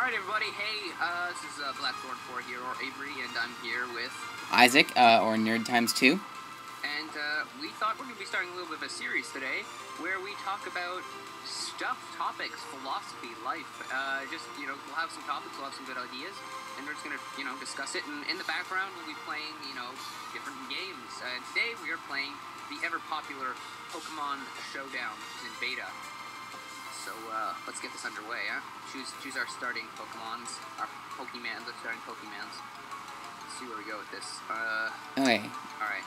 Alright everybody, hey, this is Blackthorn 4 here, or Avery, and I'm here with... Isaac, or Nerd Times 2. And we thought we're going to be starting a little bit of a series today, where we talk about stuff, topics, philosophy, life. We'll have some topics, we'll have some good ideas, and we're just going to, discuss it. And in the background, we'll be playing, different games. Today we are playing the ever-popular Pokemon Showdown, which is in beta. So, let's get this underway, huh? Choose our starting Pokemons, our Pokemans, our starting Pokemans. Let's see where we go with this. Okay. Alright.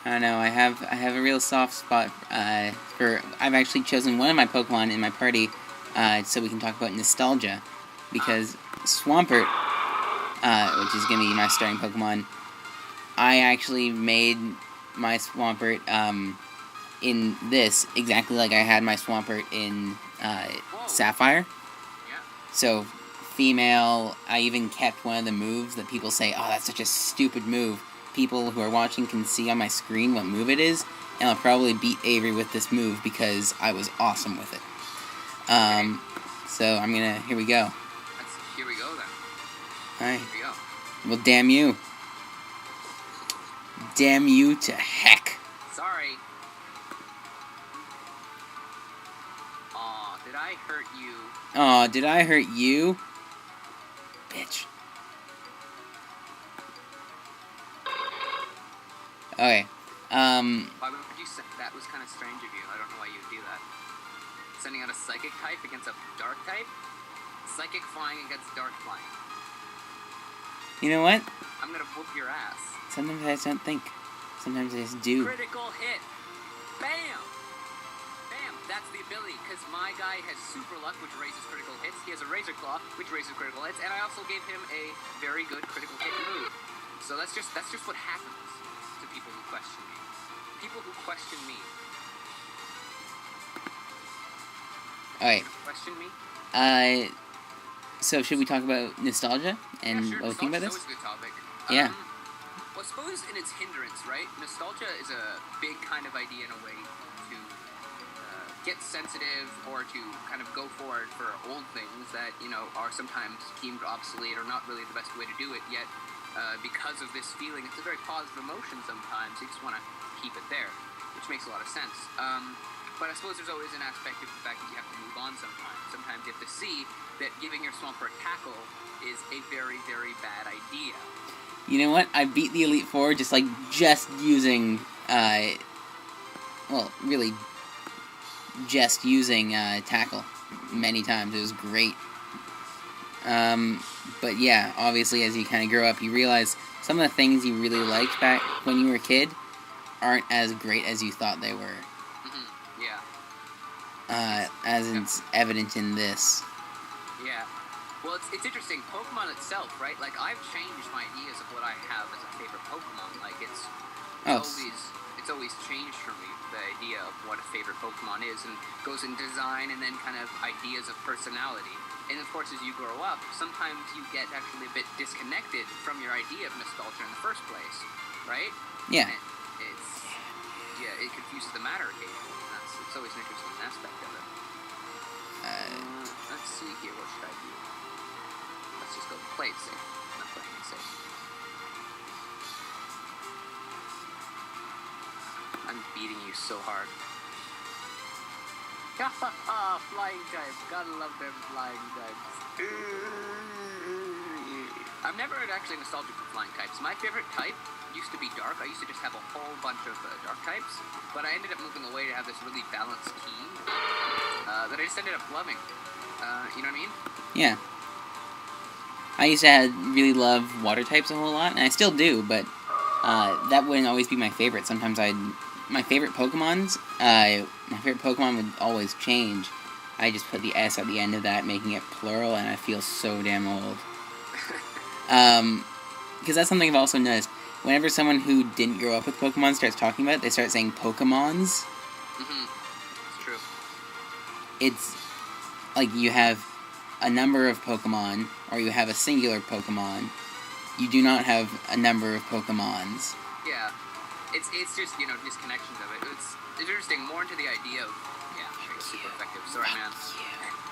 I don't know, I have a real soft spot, for... I've actually chosen one of my Pokemon in my party, so we can talk about nostalgia. Because Swampert, which is gonna be my starting Pokemon, I actually made my Swampert, in this, exactly like I had my Swampert in, Sapphire. Yeah. So, female, I even kept one of the moves that people say, oh, that's such a stupid move. People who are watching can see on my screen what move it is, and I'll probably beat Avery with this move because I was awesome with it. So I'm gonna, here we go. Here we go then. Alright. Here we go. Well, damn you. Damn you to heck. Sorry. Aw, did I hurt you? Aw, did I hurt you? Bitch. Okay, Why would you say that was kind of strange of you? I don't know why you would do that. Sending out a psychic type against a dark type? Psychic flying against dark flying. you know what? I'm gonna whoop your ass. Sometimes I just don't think. Sometimes I just do. Critical hit. Bam! Bam! That's the ability, because my guy has super luck, which raises critical hits. He has a Razor Claw, which raises critical hits, and I also gave him a very good critical hit move. So that's just what happens to people who question me. People who question me. Alright. Question me? So should we talk about nostalgia and yeah, sure. what we think about this? Nostalgia's always a good topic. Yeah. Well, I suppose in its hindrance, right? Nostalgia is a big kind of idea in a way to get sensitive or to kind of go forward for old things that, are sometimes deemed obsolete or not really the best way to do it, yet because of this feeling, it's a very positive emotion sometimes. You just want to keep it there, which makes a lot of sense. But I suppose there's always an aspect of the fact that you have to move on sometimes. Sometimes you have to see that giving your Swampert tackle is a very, very bad idea. You know what? I beat the Elite Four just using, really, just using, tackle many times. It was great. But yeah, obviously as you kind of grow up, you realize some of the things you really liked back when you were a kid aren't as great as you thought they were. Mm-hmm. Yeah. As it's evident in this. Yeah. Well, it's interesting. Pokemon itself, right? Like, I've changed my ideas of what I have as a favorite Pokemon. Like, it's always changed for me, the idea of what a favorite Pokemon is, and goes in design and then kind of ideas of personality. And of course, as you grow up, sometimes you get actually a bit disconnected from your idea of nostalgia in the first place, right? Yeah. And it confuses the matter occasionally. It's always an interesting aspect of it. Let's see here. What should I do? Let's just go play it safe. I'm not playing it safe. I'm beating you so hard. Flying types. Gotta love them flying types. I'm never actually nostalgic for flying types. My favorite type used to be dark. I used to just have a whole bunch of dark types, but I ended up moving away to have this really balanced team that I just ended up loving. You know what I mean? Yeah. I used to really love water types a whole lot, and I still do, but that wouldn't always be my favorite. Sometimes my favorite Pokemon would always change. I just put the S at the end of that, making it plural, and I feel so damn old. Because that's something I've also noticed. Whenever someone who didn't grow up with Pokemon starts talking about it, they start saying Pokemons. Mm-hmm. It's true. It's like you have a number of Pokemon, or you have a singular Pokemon. You do not have a number of Pokemons. Yeah. It's just, disconnections of it. It's interesting, more into the idea of, super effective. Sorry, man.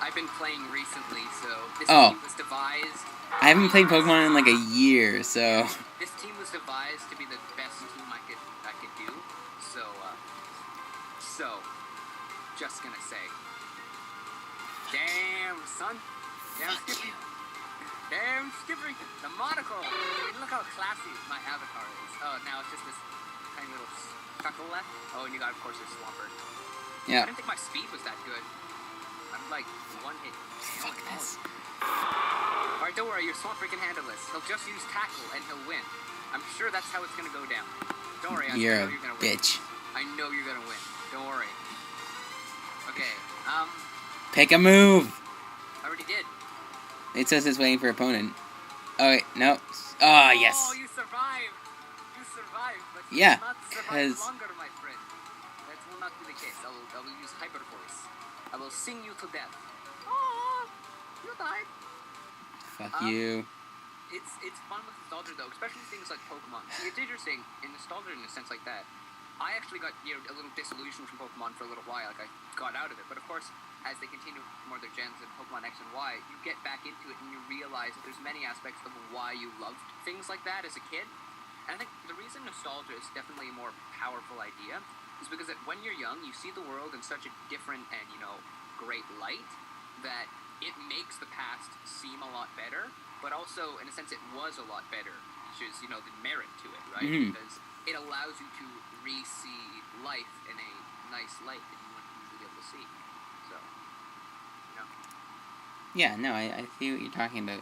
I've been playing recently, so this Oh. team was devised. I haven't played Pokemon in like a year, so... This team was devised to be the best team I could do. So, just gonna say, damn son, damn Fuck Skippy, you. damn Skippy, the monocle. I mean, look how classy my avatar is. Oh, now it's just this tiny little chuckle left. Oh, and you got, of course, your Swampert. Yeah. I didn't think my speed was that good. I'm like one hit. Fuck this. Alright, don't worry, your Swampert can handle this. He'll just use tackle and he'll win. I'm sure that's how it's gonna go down. Don't worry, I know You're you're a gonna win. bitch. I know you're gonna win. Don't worry. Okay, Pick a move! I already did. It says it's waiting for opponent. Oh, wait, no. Oh, yes. Oh, you survived! You survived, but you Yeah, will not survive 'cause- longer, my friend. That will not be the case. I will use hyper voice. I will sing you to death. Oh, you died. Fuck you. It's fun with nostalgia though, especially things like Pokemon. See, it's interesting in nostalgia in a sense like that. I actually got a little disillusioned from Pokemon for a little while. Like I got out of it, but of course, as they continue more their gens in Pokemon X and Y, you get back into it and you realize that there's many aspects of why you loved things like that as a kid. And I think the reason nostalgia is definitely a more powerful idea is because that when you're young, you see the world in such a different and great light that it makes the past seem a lot better. But also, in a sense, it was a lot better, which is, the merit to it, right? Mhm. Because it allows you to re-see life in a nice light that you wouldn't usually be able to see. So, Yeah, no, I see what you're talking about.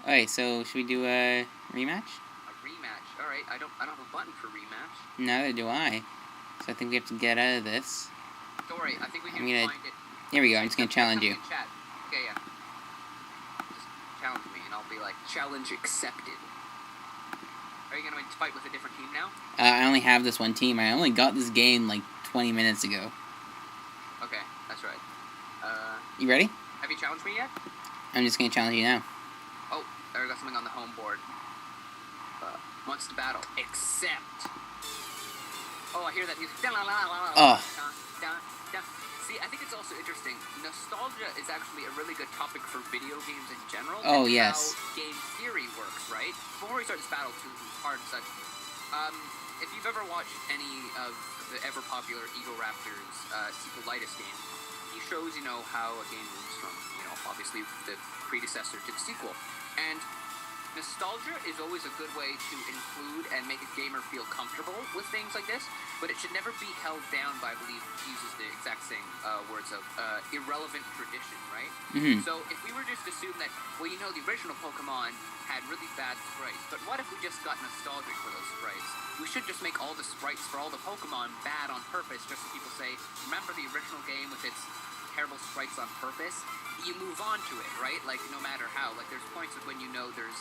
Okay, so should we do a rematch? a rematch. All right, I don't have a button for rematch. Neither do I. So I think we have to get out of this. Don't worry, I think we can I'm gonna- find it. Here we go, I'm just gonna challenge you. In chat. Okay, yeah. Just challenge me, and I'll be like, challenge accepted. Are you gonna fight with a different team now? I only have this one team. I only got this game like 20 minutes ago. Okay, that's right. You ready? Have you challenged me yet? I'm just gonna challenge you now. Oh, there we got something on the home board. Wants to battle. Accept. Oh, I hear that music. Oh. See, I think it's also interesting. Nostalgia is actually a really good topic for video games in general. Oh, and yes. How game theory works, right? Before we start this battle too hard and such, if you've ever watched any of the ever popular Eagle Raptors sequelitis game, he shows how a game moves from obviously the predecessor to the sequel, and nostalgia is always a good way to include and make a gamer feel comfortable with things like this, but it should never be held down by, I believe, he uses the exact same words of irrelevant tradition, right? Mhm. So if we were just to assume that, well, the original Pokemon had really bad sprites, but what if we just got nostalgic for those sprites? We should just make all the sprites for all the Pokemon bad on purpose, just so people say, remember the original game with its terrible sprites on purpose? You move on to it, right? Like, no matter how. Like, there's points of when there's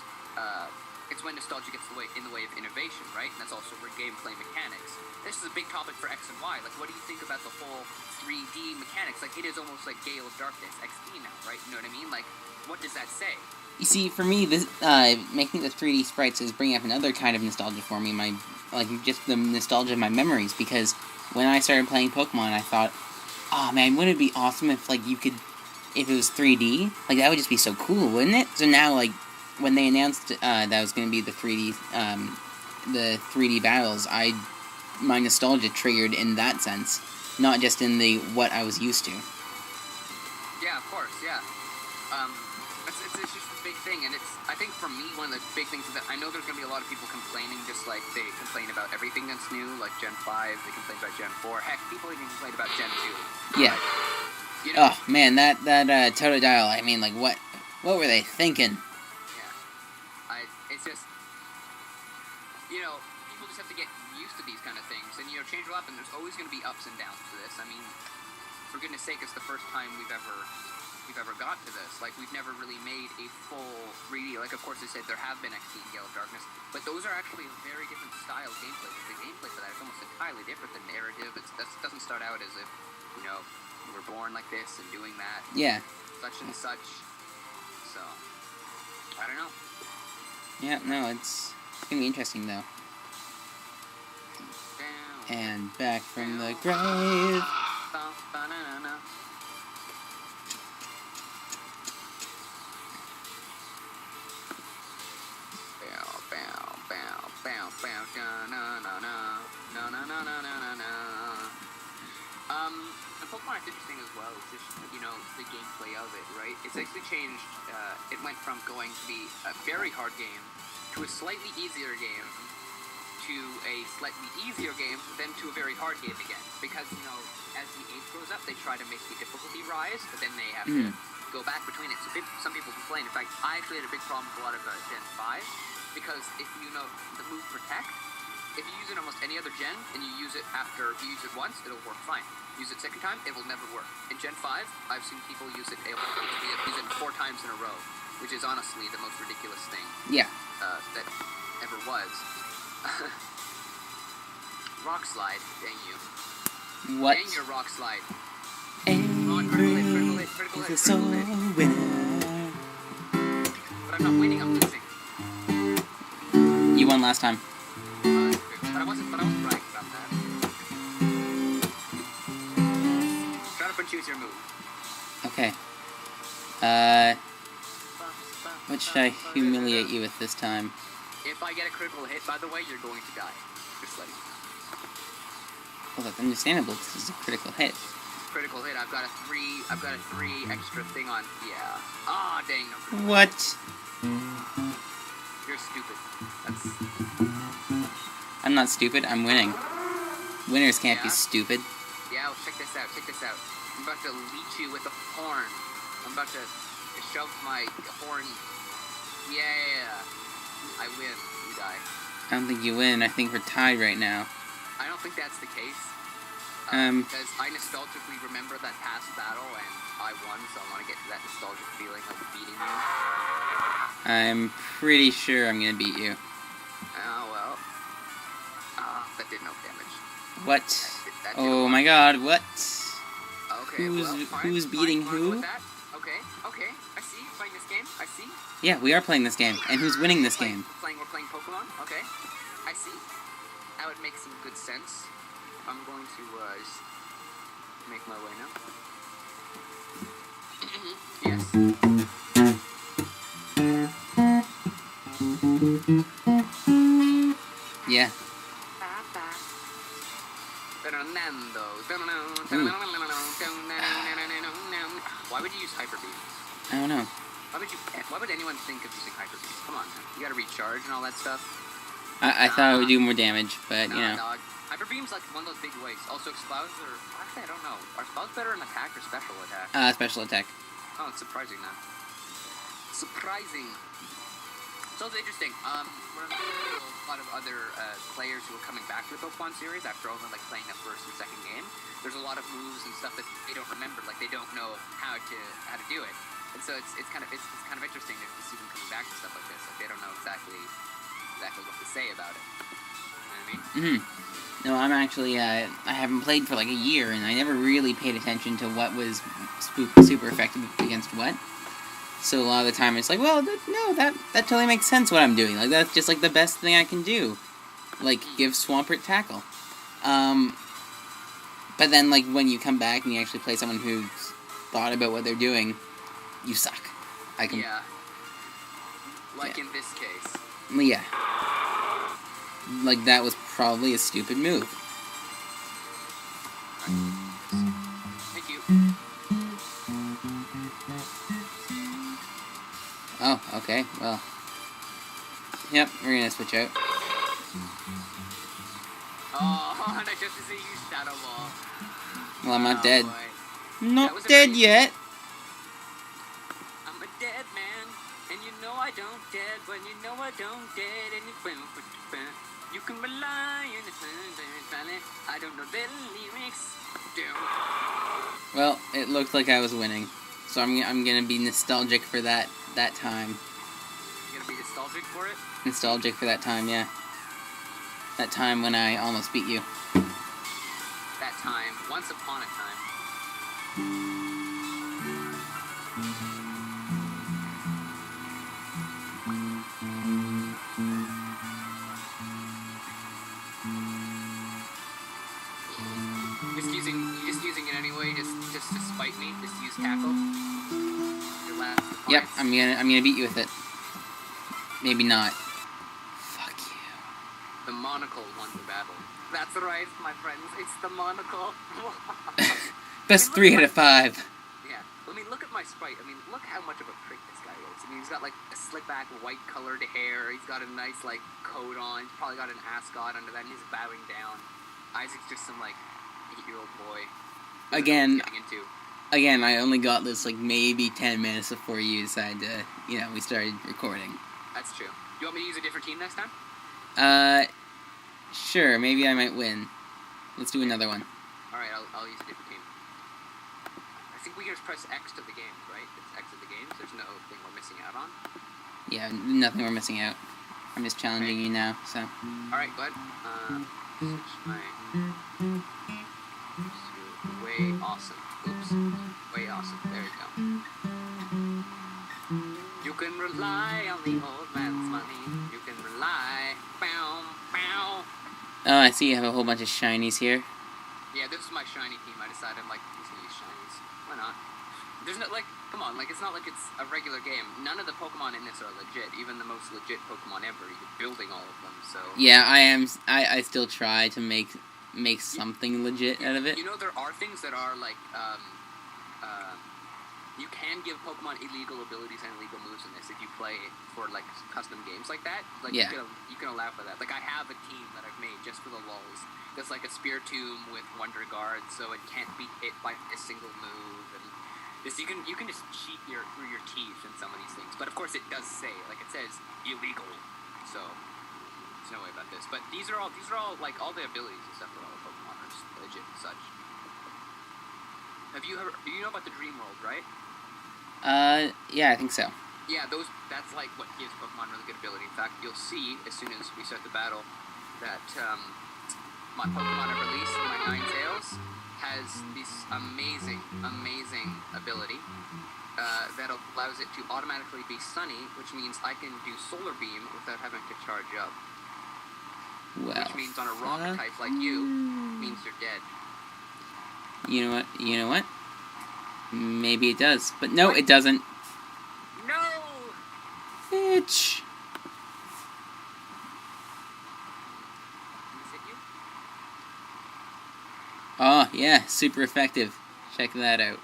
it's when nostalgia gets in the way of innovation, right? And that's also where gameplay mechanics. This is a big topic for X and Y. Like, what do you think about the whole 3D mechanics? Like, it is almost like Gale of Darkness XD now, right? You know what I mean? Like, what does that say? You see, for me, this making the 3D sprites is bringing up another kind of nostalgia for me. Just the nostalgia of my memories. Because when I started playing Pokemon, I thought, oh man, wouldn't it be awesome if if it was 3D? Like, that would just be so cool, wouldn't it? So now, when they announced that was going to be the 3D battles, my nostalgia triggered in that sense, not just in the what I was used to. Yeah, of course, yeah. It's just a big thing, and I think for me, one of the big things is that I know there's going to be a lot of people complaining, just like they complain about everything that's new, like Gen 5, they complain about Gen 4, heck, people even complain about Gen 2. Yeah. Oh, man, that Totodile, I mean, what were they thinking? It's just, people just have to get used to these kind of things, and, change will happen. There's always going to be ups and downs to this. I mean, for goodness sake, it's the first time we've ever got to this. Like, we've never really made a full 3D. Like, of course, they said there have been XD and Gale of Darkness, but those are actually a very different style of gameplay. The gameplay for that is almost entirely different. The narrative, that doesn't start out as if, we were born like this and doing that. Yeah. Such and such. So, I don't know. Yeah, no, it's gonna be interesting, though. And back from the grave. find interesting as well is just, the gameplay of it, right? It's actually changed. It went from going to be a very hard game to a slightly easier game to a slightly easier game, then to a very hard game again. Because, as the age grows up, they try to make the difficulty rise, but then they have to go back between it. So some people complain. In fact, I actually had a big problem with a lot of Gen 5, because if you know the move Protect, if you use it almost any other gen, and you use it after you use it once, it'll work fine. Use it second time, it will never work. In Gen 5, I've seen people use it 4 times in a row, which is honestly the most ridiculous thing that ever was. Rock slide, dang you. What? Dang your rock slide. Avery critical is a hit. soul winner. But I'm not winning, I'm losing. You won last time. But I wasn't bragging about that. Try to choose your move. Okay. What should I humiliate you with this time? If I get a critical hit, by the way, you're going to die. Just letting you know. Well, that's understandable. This is a critical hit. Critical hit. I've got a 3 extra thing on. Yeah. Ah, dang. No critical. What? You're stupid. That's. I'm not stupid. I'm winning. Winners can't be stupid. Yeah. Well, check this out. I'm about to leech you with a horn. I'm about to shove my horn. Yeah. I win. You die. I don't think you win. I think we're tied right now. I don't think that's the case. Because I nostalgically remember that past battle and I won, so I want to get to that nostalgic feeling of beating you. I'm pretty sure I'm gonna beat you. Oh, well. That did no damage. What? That Oh my god, what? Okay, Who's beating who? With that. Okay. I see. Playing this game. I see. Yeah, we are playing this game. And who's winning this game? We're playing Pokemon. Okay. I see. That would make some good sense. I'm going to just make my way now. Yes. Yeah. Why would you use Hyper Beam? I don't know. Why would anyone think of using Hyper Beam? Come on, man. You gotta recharge and all that stuff. I thought it would do more damage, but, you know. Dog. Hyper Beam's like one of those big ways. Also, Explodes are... Actually, I don't know. Are Explodes better in attack or special attack? Special attack. Oh, it's surprising, then. Surprising. So it's interesting. We're in a lot of other players who are coming back to the Pokemon series after only like playing the first or second game. There's a lot of moves and stuff that they don't remember, like they don't know how to do it. And so it's kind of interesting to see them coming back to stuff like this. Like they don't know exactly what to say about it. You know what I mean? No, I'm actually, I haven't played for like a year, and I never really paid attention to what was super effective against what. So a lot of the time it's like, well, that totally makes sense what I'm doing. Like, that's just like the best thing I can do. Like, give Swampert tackle. But then, like, when you come back and you actually play someone who's thought about what they're doing, you suck. Yeah. Like in this case. Yeah. Like, that was probably a stupid move. Thank you. Oh, okay, well. Yep, we're gonna switch out. Oh, I just to see you Shadow Ball. Well, I'm not dead. Boy. I'm not dead yet. I'm a dead man, and you know I don't dead, but you know I don't dead, and you can rely on the silent. I don't know the lyrics. Well, it looked like I was winning, so I'm gonna be nostalgic for that time. You're gonna be nostalgic for it? Nostalgic for that time, yeah. That time when I almost beat you. That time, once upon a time. Just using it anyway, just to spite me, just use tackle. Yep, I'm gonna beat you with it. Maybe not. Fuck you. The monocle won the battle. That's right, my friends. It's the monocle. Best 3 out of 5. Yeah. I mean, look at my sprite. I mean, look how much of a prick this guy is. I mean, he's got, like, a slick-back, white-colored hair. He's got a nice, like, coat on. He's probably got an ascot under that, and he's bowing down. Isaac's just some, like, 8-year-old boy. Again, I only got this, like, maybe 10 minutes before you decided to, we started recording. That's true. Do you want me to use a different team next time? Sure. Maybe I might win. Let's do another one. Alright, I'll use a different team. I think we can just press X to the games, right? It's X to the games. There's no thing we're missing out on. Yeah, nothing we're missing out. I'm just challenging you now, so. Alright, go ahead. Switch my... Way awesome. Oops. Way awesome. There you go. You can rely on the old man's money. You can rely. Bow, bow. Oh, I see you have a whole bunch of shinies here. Yeah, this is my shiny team. I decided I'm like, I'm just gonna use shinies. Why not? There's no, like, come on, like, it's not like it's a regular game. None of the Pokemon in this are legit. Even the most legit Pokemon ever. You're building all of them, so... Yeah, I still try to make something legit out of it. You know, there are things that are, like, you can give Pokemon illegal abilities and illegal moves in this if you play for, like, custom games like that. Like, yeah. you can allow for that. Like, I have a team that I've made just for the lulz. That's like a Spear Tomb with Wonder Guard, so it can't be hit by a single move. And this, you can just cheat through your teeth in some of these things. But, of course, it does say, like, it says illegal. So, there's no way about this. But these are all, like, all the abilities and stuff for all the Pokemon are just legit and such. Do you know about the Dream World, right? Yeah, I think so. Yeah, that's like what gives Pokemon really good ability. In fact, you'll see as soon as we start the battle that my Pokemon I've released, my Ninetales, has this amazing ability that allows it to automatically be Sunny, which means I can do Solar Beam without having to charge up. Well, which means on a rock type like you, means you're dead. You know what? Maybe it does. But no, it doesn't. No! Bitch! Is it you? Oh, yeah, super effective. Check that out.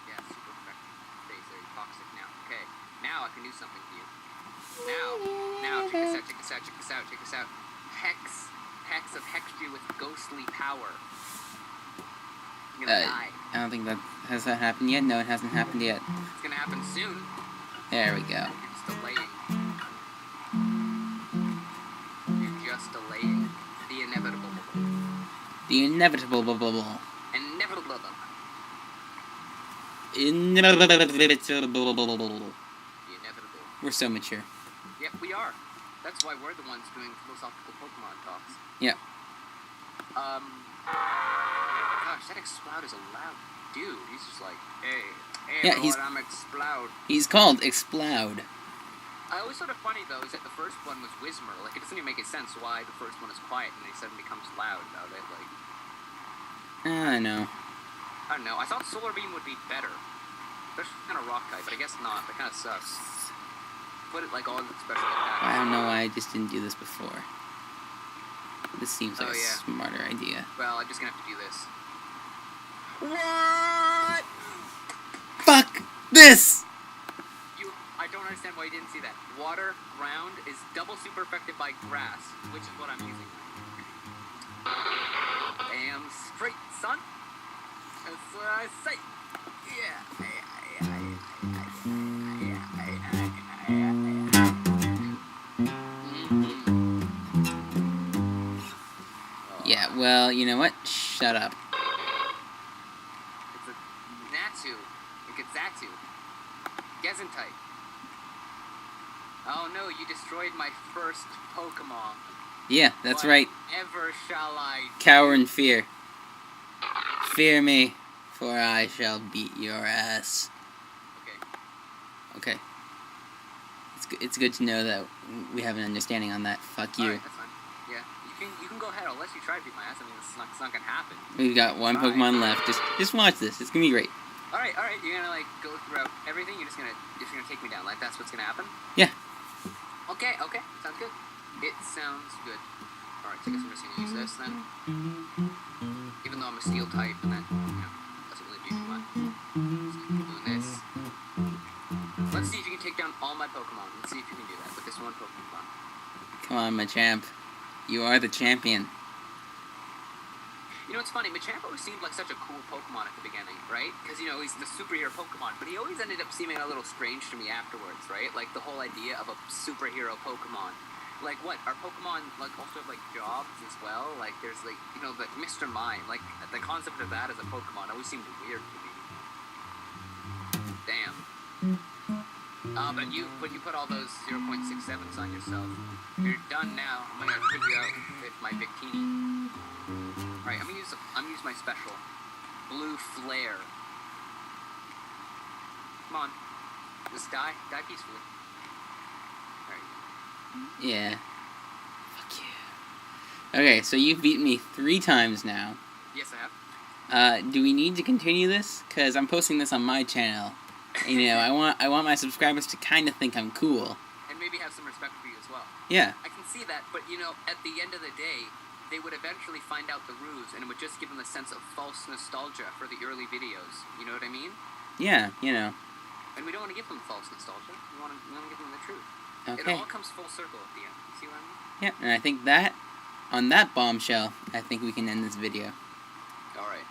Yeah, super effective. Face very toxic now. Okay, now I can do something to you. Now, check this out. Hex of Hextry with ghostly power. You're gonna die. I don't think has that happened yet? No, it hasn't happened yet. It's gonna happen soon. There we go. You're just delaying. You're just delaying the inevitable. The inevitable bubble. Inevitable. We're so mature. Yep, we are. That's why we're the ones doing philosophical Pokemon talks. Yeah. Gosh, that Exploud is a loud dude. He's just like, hey, yeah, Lord, I'm Exploud. He's called Exploud. I always thought it funny, though, is that the first one was Whismur. Like, it doesn't even make sense why the first one is quiet and then he suddenly becomes loud about it. Like, I don't know. I thought Solar Beam would be better. Especially kind of rock type, but I guess not. That kind of sucks. Put it like all the special attacks. I don't know why I just didn't do this before. This seems like a smarter idea. Well, I'm just gonna have to do this. What? Fuck this! I don't understand why you didn't see that. Water, ground, is double super effective by grass, which is what I'm using. Damn straight, son. That's what I say. Yeah. Yeah, well, you know what? Shut up. It's a Natsu. Like a Zatsu. Gesentite. Oh no, you destroyed my first Pokemon. Yeah, that's right. Ever shall I cower in fear. Fear me, for I shall beat your ass. Okay. Okay. It's good to know that we have an understanding on that. Fuck you. Alright, that's fine. Yeah, you can go ahead. I'll let you try to beat my ass. I mean, it's not gonna happen. We've got one Pokemon left. Just watch this. It's gonna be great. Alright. You're gonna like go throughout everything. You're just gonna take me down. Like that's what's gonna happen. Yeah. Okay. Sounds good. It sounds good. Alright, so I guess I'm just gonna use this then. Even even though I'm a steel type, and that, doesn't really do too much. So doing this. Let's see if you can take down all my Pokemon. Let's see if you can do that with this one Pokemon. Come on, Machamp. You are the champion. You know, it's funny, Machamp always seemed like such a cool Pokemon at the beginning, right? Because, he's the superhero Pokemon, but he always ended up seeming a little strange to me afterwards, right? Like, the whole idea of a superhero Pokemon. Like, what? Are Pokemon, like, also have, like, jobs as well? Like, there's, like, the Mr. Mime. Like, the concept of that as a Pokemon always seemed weird to me. Damn. But you put all those 0.67s on yourself. You're done now. I'm gonna put you out with my Victini. Alright, I'm gonna use my special. Blue Flare. Come on. Just die peacefully. Alright. Yeah. Fuck you. Okay, so you've beaten me 3 times now. Yes, I have. Do we need to continue this? Because I'm posting this on my channel. I want my subscribers to kind of think I'm cool. And maybe have some respect for you as well. Yeah. I can see that, but at the end of the day, they would eventually find out the ruse, and it would just give them a sense of false nostalgia for the early videos. You know what I mean? Yeah, And we don't want to give them false nostalgia. We want to give them the truth. Okay. It all comes full circle at the end. You see what I mean? Yeah, and I think that, on that bombshell, I think we can end this video. Alright.